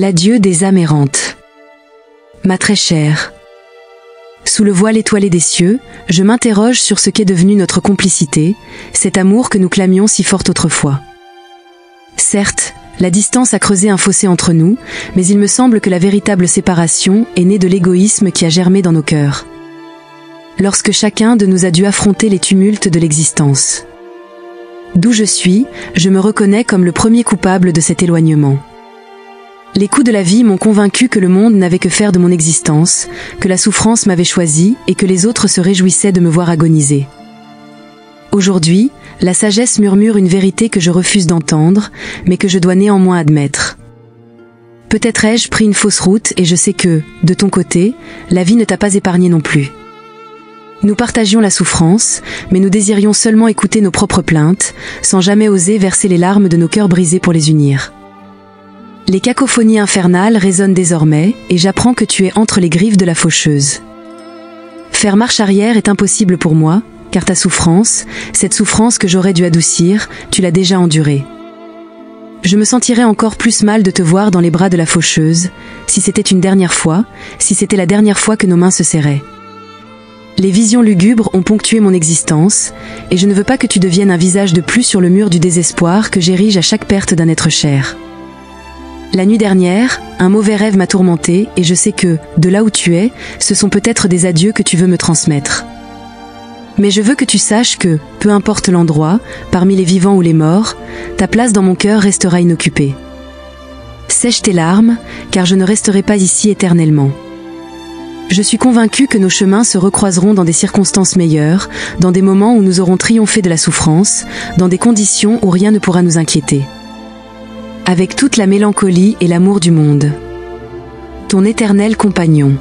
L'adieu des âmes errantes. Ma très chère. Sous le voile étoilé des cieux, je m'interroge sur ce qu'est devenu notre complicité, cet amour que nous clamions si fort autrefois. Certes, la distance a creusé un fossé entre nous, mais il me semble que la véritable séparation est née de l'égoïsme qui a germé dans nos cœurs. Lorsque chacun de nous a dû affronter les tumultes de l'existence. D'où je suis, je me reconnais comme le premier coupable de cet éloignement. Les coups de la vie m'ont convaincu que le monde n'avait que faire de mon existence, que la souffrance m'avait choisi et que les autres se réjouissaient de me voir agoniser. Aujourd'hui, la sagesse murmure une vérité que je refuse d'entendre, mais que je dois néanmoins admettre. Peut-être ai-je pris une fausse route et je sais que, de ton côté, la vie ne t'a pas épargné non plus. Nous partagions la souffrance, mais nous désirions seulement écouter nos propres plaintes, sans jamais oser verser les larmes de nos cœurs brisés pour les unir. Les cacophonies infernales résonnent désormais, et j'apprends que tu es entre les griffes de la faucheuse. Faire marche arrière est impossible pour moi, car ta souffrance, cette souffrance que j'aurais dû adoucir, tu l'as déjà endurée. Je me sentirais encore plus mal de te voir dans les bras de la faucheuse, si c'était une dernière fois, si c'était la dernière fois que nos mains se serraient. Les visions lugubres ont ponctué mon existence, et je ne veux pas que tu deviennes un visage de plus sur le mur du désespoir que j'érige à chaque perte d'un être cher. La nuit dernière, un mauvais rêve m'a tourmenté et je sais que, de là où tu es, ce sont peut-être des adieux que tu veux me transmettre. Mais je veux que tu saches que, peu importe l'endroit, parmi les vivants ou les morts, ta place dans mon cœur restera inoccupée. Sèche tes larmes, car je ne resterai pas ici éternellement. Je suis convaincue que nos chemins se recroiseront dans des circonstances meilleures, dans des moments où nous aurons triomphé de la souffrance, dans des conditions où rien ne pourra nous inquiéter. Avec toute la mélancolie et l'amour du monde. Ton éternel compagnon.